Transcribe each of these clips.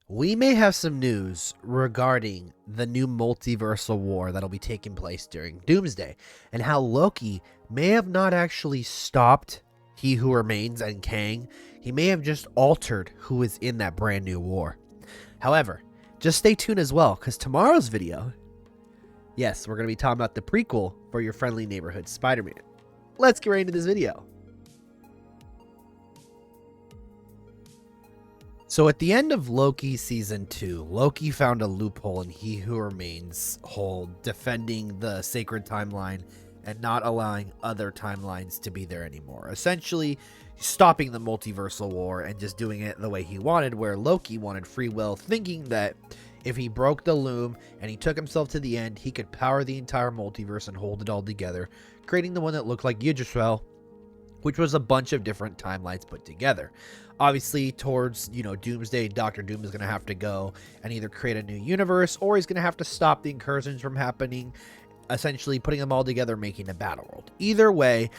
We may have some news regarding the new Multiversal War that'll be taking place during Doomsday, and how Loki may have not actually stopped He Who Remains and Kang. He may have just altered who is in that brand new war. However, just stay tuned as well, because tomorrow's video, yes, we're going to be talking about the prequel for your friendly neighborhood Spider-Man. Let's get right into this video. So at the end of Loki Season 2, Loki found a loophole in He Who Remains hold, defending the sacred timeline and not allowing other timelines to be there anymore. Essentially, stopping the Multiversal War and just doing it the way he wanted, where Loki wanted free will, thinking that if he broke the loom and he took himself to the end, he could power the entire multiverse and hold it all together, creating the one that looked like Yggdrasil, which was a bunch of different timelines put together. Obviously, towards, Doomsday, Doctor Doom is going to have to go and either create a new universe, or he's going to have to stop the incursions from happening, essentially putting them all together, making a battle world. Either way,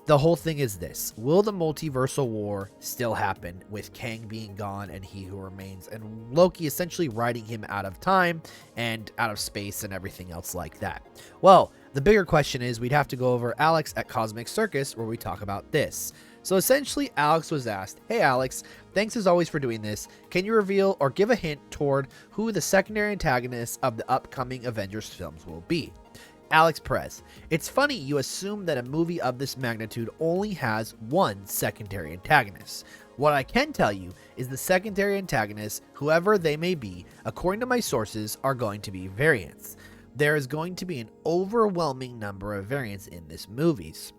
the whole thing is this: will the Multiversal War still happen with Kang being gone and He Who Remains, and Loki essentially riding him out of time and out of space and everything else like that? Well, the bigger question is, we'd have to go over Alex at Cosmic Circus, where we talk about this. So essentially, Alex was asked, "Hey Alex, thanks as always for doing this. Can you reveal or give a hint toward who the secondary antagonists of the upcoming Avengers films will be?" Alex Perez: "It's funny you assume that a movie of this magnitude only has one secondary antagonist. What I can tell you is the secondary antagonists, whoever they may be, according to my sources, are going to be variants. There is going to be an overwhelming number of variants in this movies.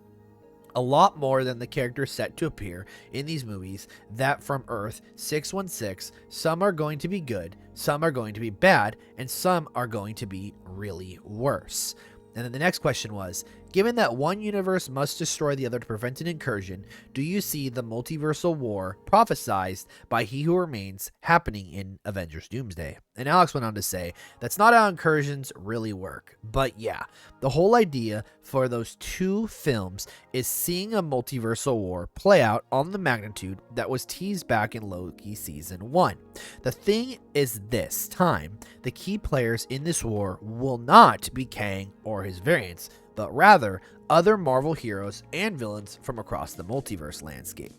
A lot more than the characters set to appear in these movies that from Earth 616, some are going to be good, some are going to be bad, and some are going to be really worse." And then the next question was, "Given that one universe must destroy the other to prevent an incursion, do you see the Multiversal War prophesized by He Who Remains happening in Avengers Doomsday?" And Alex went on to say, "That's not how incursions really work. But yeah, the whole idea for those two films is seeing a Multiversal War play out on the magnitude that was teased back in Loki Season 1. The thing is, this time, the key players in this war will not be Kang or his variants, but rather other Marvel heroes and villains from across the multiverse landscape."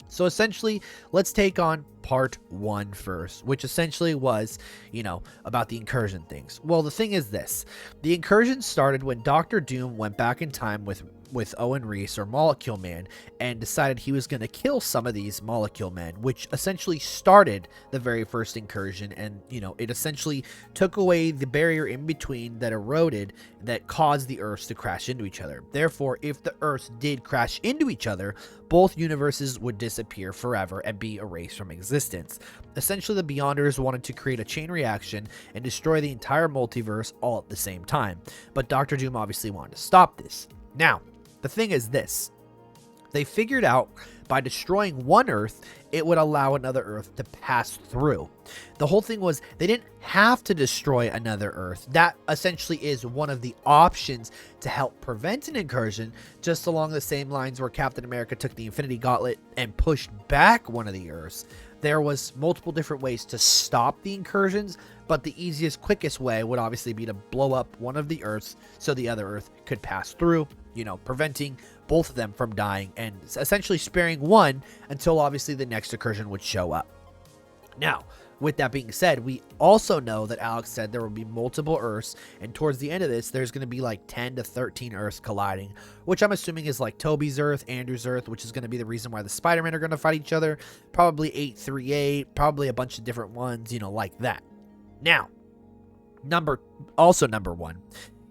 So essentially, let's take on part 1 first, which essentially was, about the incursion things. Well, the thing is this: the incursion started when Doctor Doom went back in time with Owen Reese, or Molecule Man, and decided he was going to kill some of these Molecule Men, which essentially started the very first incursion. And, it essentially took away the barrier in between that eroded, that caused the Earths to crash into each other. Therefore, if the Earths did crash into each other, both universes would disappear forever and be erased from existence. Essentially, the Beyonders wanted to create a chain reaction and destroy the entire multiverse all at the same time. But Doctor Doom obviously wanted to stop this. Now, the thing is this: they figured out by destroying one Earth, it would allow another Earth to pass through. The whole thing was, they didn't have to destroy another Earth. That essentially is one of the options to help prevent an incursion, just along the same lines where Captain America took the Infinity Gauntlet and pushed back one of the Earths. There was multiple different ways to stop the incursions, but the easiest, quickest way would obviously be to blow up one of the Earths so the other Earth could pass through, preventing both of them from dying and essentially sparing one until obviously the next incursion would show up. Now, with that being said, we also know that Alex said there will be multiple Earths, and towards the end of this, there's going to be like 10 to 13 Earths colliding, which I'm assuming is like Toby's Earth, Andrew's Earth, which is going to be the reason why the Spider-Men are going to fight each other, probably 838, probably a bunch of different ones, like that. Now, number 1,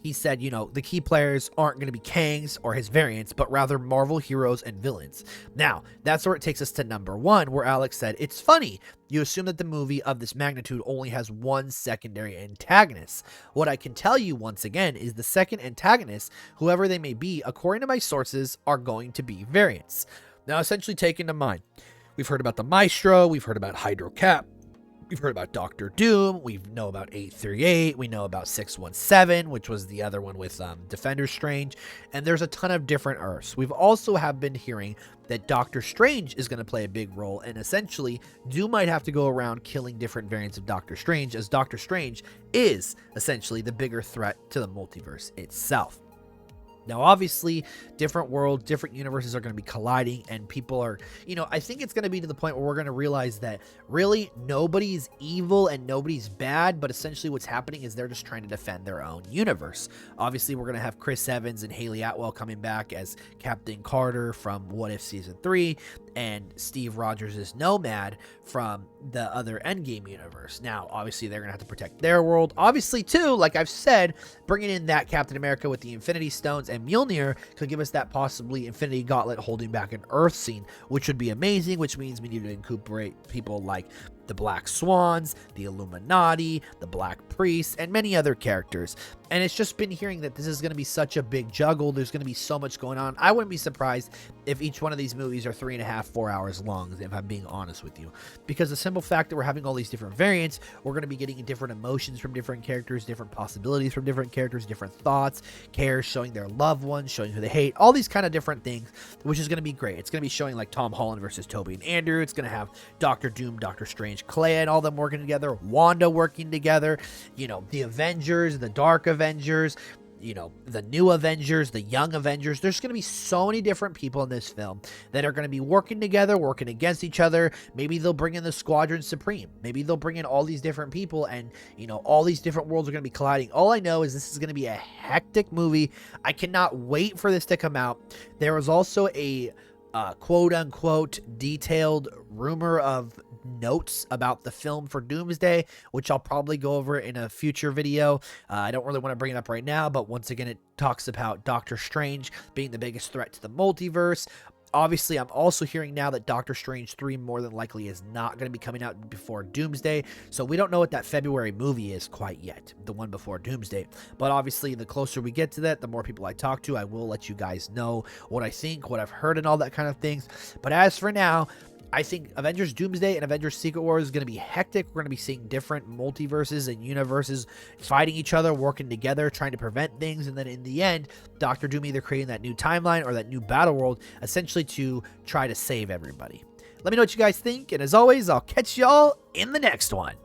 he said, the key players aren't going to be Kang's or his variants, but rather Marvel heroes and villains. Now, that's where it takes us to number 1, where Alex said, "It's funny you assume that the movie of this magnitude only has one secondary antagonist. What I can tell you once again is the second antagonist, whoever they may be, according to my sources, are going to be variants." Now, essentially, take into mind, we've heard about the Maestro, we've heard about Hydro Cap, We've heard about Doctor Doom. We know about 838. We know about 617, which was the other one with Defender Strange. And there's a ton of different Earths. We've also have been hearing that Doctor Strange is going to play a big role. And essentially, Doom might have to go around killing different variants of Doctor Strange, as Doctor Strange is essentially the bigger threat to the multiverse itself. Now, obviously, different worlds, different universes are going to be colliding, and people are, I think it's going to be to the point where we're going to realize that really nobody's evil and nobody's bad, but essentially what's happening is they're just trying to defend their own universe. Obviously, we're going to have Chris Evans and Haley Atwell coming back as Captain Carter from What If Season 3, and Steve Rogers is Nomad from the other Endgame universe. Now, obviously, they're going to have to protect their world. Obviously, too, like I've said, bringing in that Captain America with the Infinity Stones and Mjolnir could give us that possibly Infinity Gauntlet holding back an Earth scene, which would be amazing, which means we need to incorporate people like the Black Swans, the Illuminati, the Black Priests, and many other characters. And it's just been hearing that this is going to be such a big juggle. There's going to be so much going on. I wouldn't be surprised if each one of these movies are 3.5, 4 hours long, if I'm being honest with you. Because the simple fact that we're having all these different variants, we're going to be getting different emotions from different characters, different possibilities from different characters, different thoughts, cares, showing their loved ones, showing who they hate, all these kind of different things, which is going to be great. It's going to be showing like Tom Holland versus Toby and Andrew. It's going to have Doctor Doom, Doctor Strange, Clea, and all them working together, Wanda working together, the Avengers, the Dark Avengers, the new Avengers, the young Avengers. There's going to be so many different people in this film that are going to be working together, working against each other. Maybe they'll bring in the Squadron Supreme. Maybe they'll bring in all these different people, and, all these different worlds are going to be colliding. All I know is this is going to be a hectic movie. I cannot wait for this to come out. There was also a quote-unquote detailed rumor of notes about the film for Doomsday, which I'll probably go over in a future video. I don't really want to bring it up right now, but once again, it talks about Doctor Strange being the biggest threat to the multiverse. Obviously, I'm also hearing now that Doctor Strange 3 more than likely is not going to be coming out before Doomsday, so we don't know what that February movie is quite yet, the one before Doomsday. But obviously, the closer we get to that, the more people I talk to, I will let you guys know what I think, what I've heard, and all that kind of things. But as for now, I think Avengers Doomsday and Avengers Secret War is going to be hectic. We're going to be seeing different multiverses and universes fighting each other, working together, trying to prevent things. And then in the end, Doctor Doom either creating that new timeline or that new battle world, essentially to try to save everybody. Let me know what you guys think. And as always, I'll catch y'all in the next one.